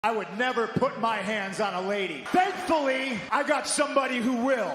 I would never put my hands on a lady. Thankfully, I got somebody who will.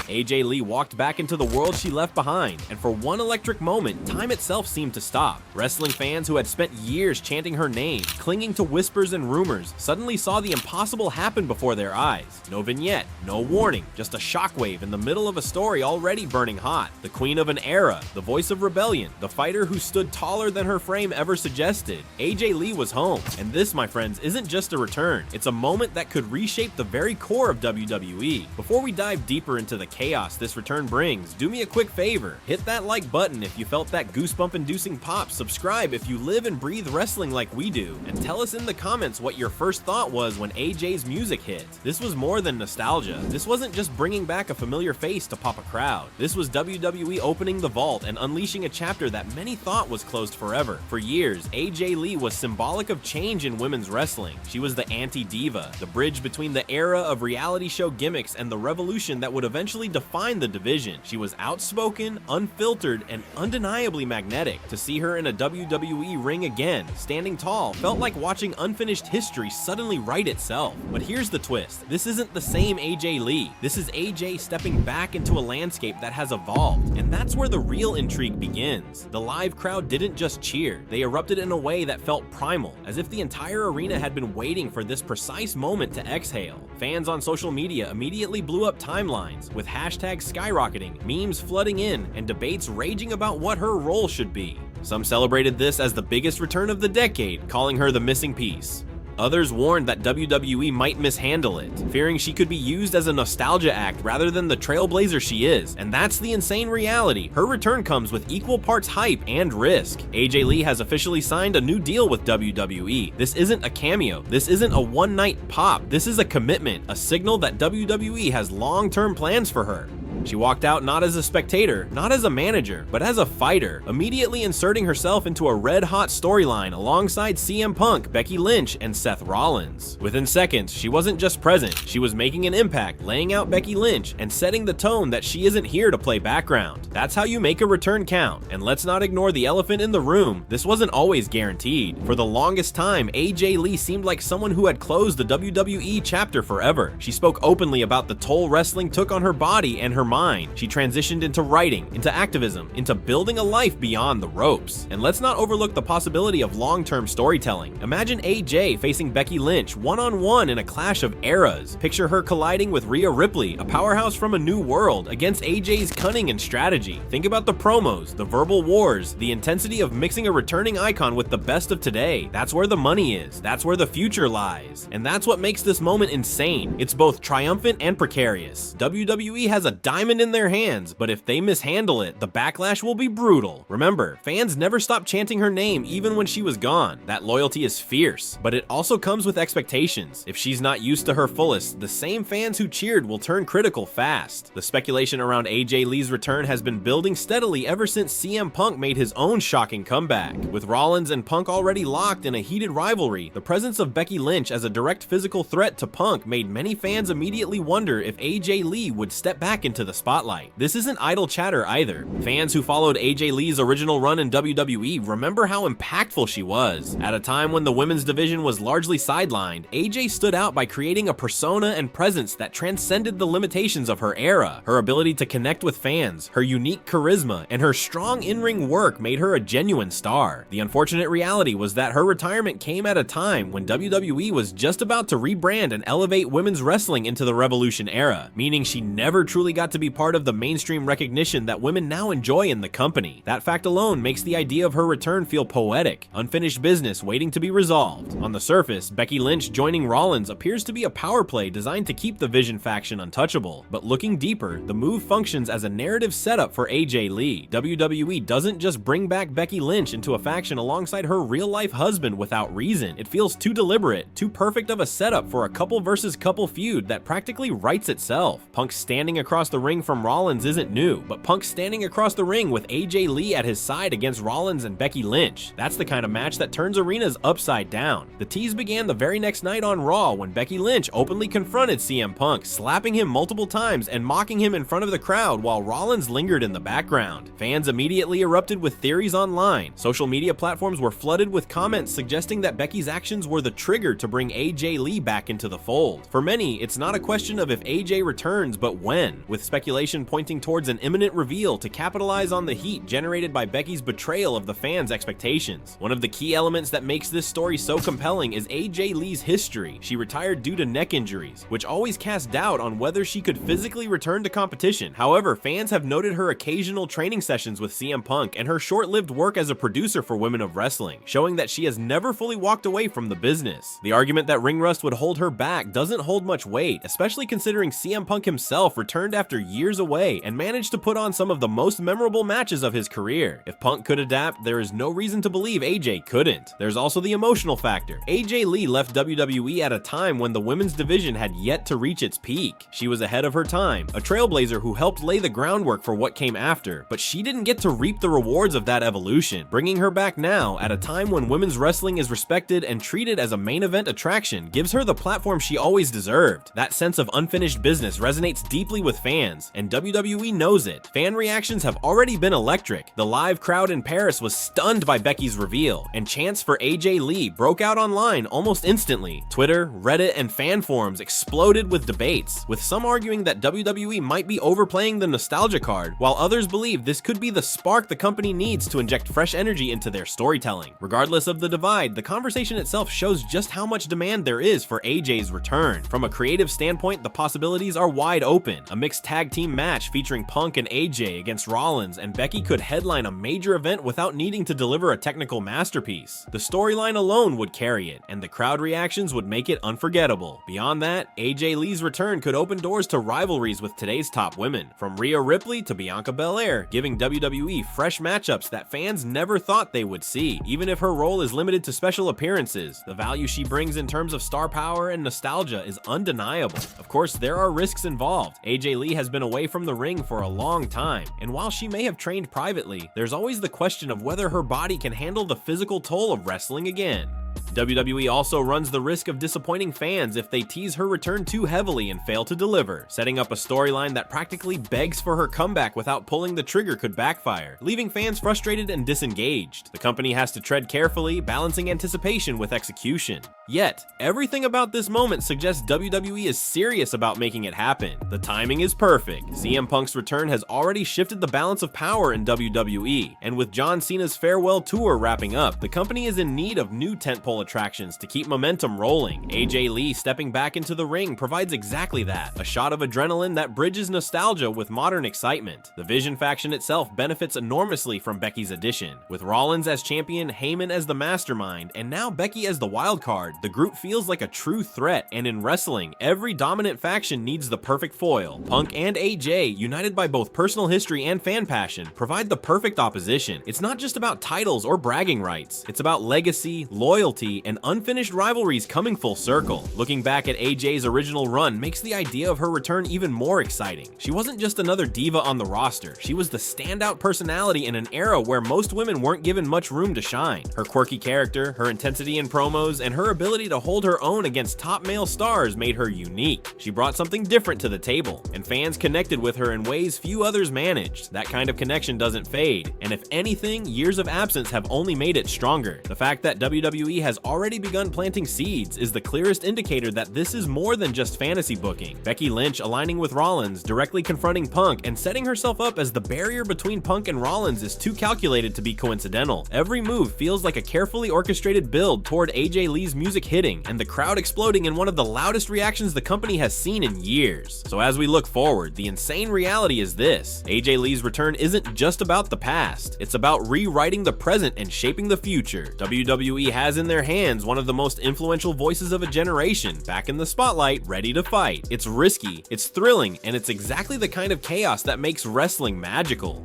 AJ Lee walked back into the world she left behind, and for one electric moment, time itself seemed to stop. Wrestling fans who had spent years chanting her name, clinging to whispers and rumors, suddenly saw the impossible happen before their eyes. No vignette, no warning, just a shockwave in the middle of a story already burning hot. The queen of an era, the voice of rebellion, the fighter who stood taller than her frame ever suggested. AJ Lee was home, and this, my friends, isn't just a return. It's a moment that could reshape the very core of WWE. Before we dive deeper into the chaos this return brings, do me a quick favor. Hit that like button if you felt that goosebump-inducing pop, subscribe if you live and breathe wrestling like we do, and tell us in the comments what your first thought was when AJ's music hit. This was more than nostalgia. This wasn't just bringing back a familiar face to pop a crowd. This was WWE opening the vault and unleashing a chapter that many thought was closed forever. For years, AJ Lee was symbolic of change in women's wrestling. She was the anti-diva, the bridge between the era of reality show gimmicks and the revolution that would eventually define the division. She was outspoken, unfiltered, and undeniably magnetic. To see her in a WWE ring again, standing tall, felt like watching unfinished history suddenly write itself. But here's the twist. This isn't the same AJ Lee. This is AJ stepping back into a landscape that has evolved. And that's where the real intrigue begins. The live crowd didn't just cheer. They erupted in a way that felt primal, as if the entire arena had been waiting for this precise moment to exhale. Fans on social media immediately blew up timelines, with hashtags skyrocketing, memes flooding in, and debates raging about what her role should be. Some celebrated this as the biggest return of the decade, calling her the missing piece. Others warned that WWE might mishandle it, fearing she could be used as a nostalgia act rather than the trailblazer she is. And that's the insane reality. Her return comes with equal parts hype and risk. AJ Lee has officially signed a new deal with WWE. This isn't a cameo. This isn't a one-night pop. This is a commitment, a signal that WWE has long-term plans for her. She walked out not as a spectator, not as a manager, but as a fighter, immediately inserting herself into a red-hot storyline alongside CM Punk, Becky Lynch, and Seth Rollins. Within seconds, she wasn't just present, she was making an impact, laying out Becky Lynch, and setting the tone that she isn't here to play background. That's how you make a return count. And let's not ignore the elephant in the room. This wasn't always guaranteed. For the longest time, AJ Lee seemed like someone who had closed the WWE chapter forever. She spoke openly about the toll wrestling took on her body and her mind. She transitioned into writing, into activism, into building a life beyond the ropes. And let's not overlook the possibility of long-term storytelling. Imagine AJ facing Becky Lynch one-on-one in a clash of eras. Picture her colliding with Rhea Ripley, a powerhouse from a new world, against AJ's cunning and strategy. Think about the promos, the verbal wars, the intensity of mixing a returning icon with the best of today. That's where the money is. That's where the future lies. And that's what makes this moment insane. It's both triumphant and precarious. WWE has a diamond in their hands, but if they mishandle it, the backlash will be brutal. Remember, fans never stopped chanting her name even when she was gone. That loyalty is fierce, but it also comes with expectations. If she's not used to her fullest, the same fans who cheered will turn critical fast. The speculation around AJ Lee's return has been building steadily ever since CM Punk made his own shocking comeback. With Rollins and Punk already locked in a heated rivalry, the presence of Becky Lynch as a direct physical threat to Punk made many fans immediately wonder if AJ Lee would step back into the spotlight. This isn't idle chatter either. Fans who followed AJ Lee's original run in WWE remember how impactful she was. At a time when the women's division was largely sidelined, AJ stood out by creating a persona and presence that transcended the limitations of her era. Her ability to connect with fans, her unique charisma, and her strong in-ring work made her a genuine star. The unfortunate reality was that her retirement came at a time when WWE was just about to rebrand and elevate women's wrestling into the Revolution era, meaning she never truly got to be part of the mainstream recognition that women now enjoy in the company. That fact alone makes the idea of her return feel poetic, unfinished business waiting to be resolved. On the surface, Becky Lynch joining Rollins appears to be a power play designed to keep the Vision faction untouchable, but looking deeper, the move functions as a narrative setup for AJ Lee. WWE doesn't just bring back Becky Lynch into a faction alongside her real-life husband without reason. It feels too deliberate, too perfect of a setup for a couple versus couple feud that practically writes itself. Punk standing across the ring from Rollins isn't new, but Punk standing across the ring with AJ Lee at his side against Rollins and Becky Lynch. That's the kind of match that turns arenas upside down. The tease began the very next night on Raw when Becky Lynch openly confronted CM Punk, slapping him multiple times and mocking him in front of the crowd while Rollins lingered in the background. Fans immediately erupted with theories online. Social media platforms were flooded with comments suggesting that Becky's actions were the trigger to bring AJ Lee back into the fold. For many, it's not a question of if AJ returns, but when, with speculation pointing towards an imminent reveal to capitalize on the heat generated by Becky's betrayal of the fans' expectations. One of the key elements that makes this story so compelling is AJ Lee's history. She retired due to neck injuries, which always cast doubt on whether she could physically return to competition. However, fans have noted her occasional training sessions with CM Punk and her short-lived work as a producer for Women of Wrestling, showing that she has never fully walked away from the business. The argument that ring rust would hold her back doesn't hold much weight, especially considering CM Punk himself returned after years away and managed to put on some of the most memorable matches of his career. If Punk could adapt, there is no reason to believe AJ couldn't. There's also the emotional factor. AJ Lee left WWE at a time when the women's division had yet to reach its peak. She was ahead of her time, a trailblazer who helped lay the groundwork for what came after, but she didn't get to reap the rewards of that evolution. Bringing her back now, at a time when women's wrestling is respected and treated as a main event attraction, gives her the platform she always deserved. That sense of unfinished business resonates deeply with fans, and WWE knows it. Fan reactions have already been electric. The live crowd in Paris was stunned by Becky's reveal, and chants for AJ Lee broke out online almost instantly. Twitter, Reddit, and fan forums exploded with debates, with some arguing that WWE might be overplaying the nostalgia card, while others believe this could be the spark the company needs to inject fresh energy into their storytelling. Regardless of the divide, the conversation itself shows just how much demand there is for AJ's return. From a creative standpoint, the possibilities are wide open. A mixed tag team match featuring Punk and AJ against Rollins and Becky could headline a major event without needing to deliver a technical masterpiece. The storyline alone would carry it, and the crowd reactions would make it unforgettable. Beyond that, AJ Lee's return could open doors to rivalries with today's top women, from Rhea Ripley to Bianca Belair, giving WWE fresh matchups that fans never thought they would see. Even if her role is limited to special appearances, the value she brings in terms of star power and nostalgia is undeniable. Of course, there are risks involved. AJ Lee has been away from the ring for a long time, and while she may have trained privately, there's always the question of whether her body can handle the physical toll of wrestling again. WWE also runs the risk of disappointing fans if they tease her return too heavily and fail to deliver. Setting up a storyline that practically begs for her comeback without pulling the trigger could backfire, leaving fans frustrated and disengaged. The company has to tread carefully, balancing anticipation with execution. Yet, everything about this moment suggests WWE is serious about making it happen. The timing is perfect. CM Punk's return has already shifted the balance of power in WWE, and with John Cena's farewell tour wrapping up, the company is in need of new tentpole attractions to keep momentum rolling. AJ Lee stepping back into the ring provides exactly that, a shot of adrenaline that bridges nostalgia with modern excitement. The Vision faction itself benefits enormously from Becky's addition. With Rollins as champion, Heyman as the mastermind, and now Becky as the wild card, the group feels like a true threat, and in wrestling, every dominant faction needs the perfect foil. Punk and AJ, united by both personal history and fan passion, provide the perfect opposition. It's not just about titles or bragging rights, it's about legacy, loyalty, and unfinished rivalries coming full circle. Looking back at AJ's original run makes the idea of her return even more exciting. She wasn't just another diva on the roster, she was the standout personality in an era where most women weren't given much room to shine. Her quirky character, her intensity in promos, and her ability to hold her own against top male stars made her unique. She brought something different to the table, and fans connected with her in ways few others managed. That kind of connection doesn't fade, and if anything, years of absence have only made it stronger. The fact that WWE has already begun planting seeds is the clearest indicator that this is more than just fantasy booking. Becky Lynch aligning with Rollins, directly confronting Punk, and setting herself up as the barrier between Punk and Rollins is too calculated to be coincidental. Every move feels like a carefully orchestrated build toward AJ Lee's music hitting, and the crowd exploding in one of the loudest reactions the company has seen in years. So as we look forward, the insane reality is this: AJ Lee's return isn't just about the past, it's about rewriting the present and shaping the future. WWE has in their hands one of the most influential voices of a generation, back in the spotlight, ready to fight. It's risky, it's thrilling, and it's exactly the kind of chaos that makes wrestling magical.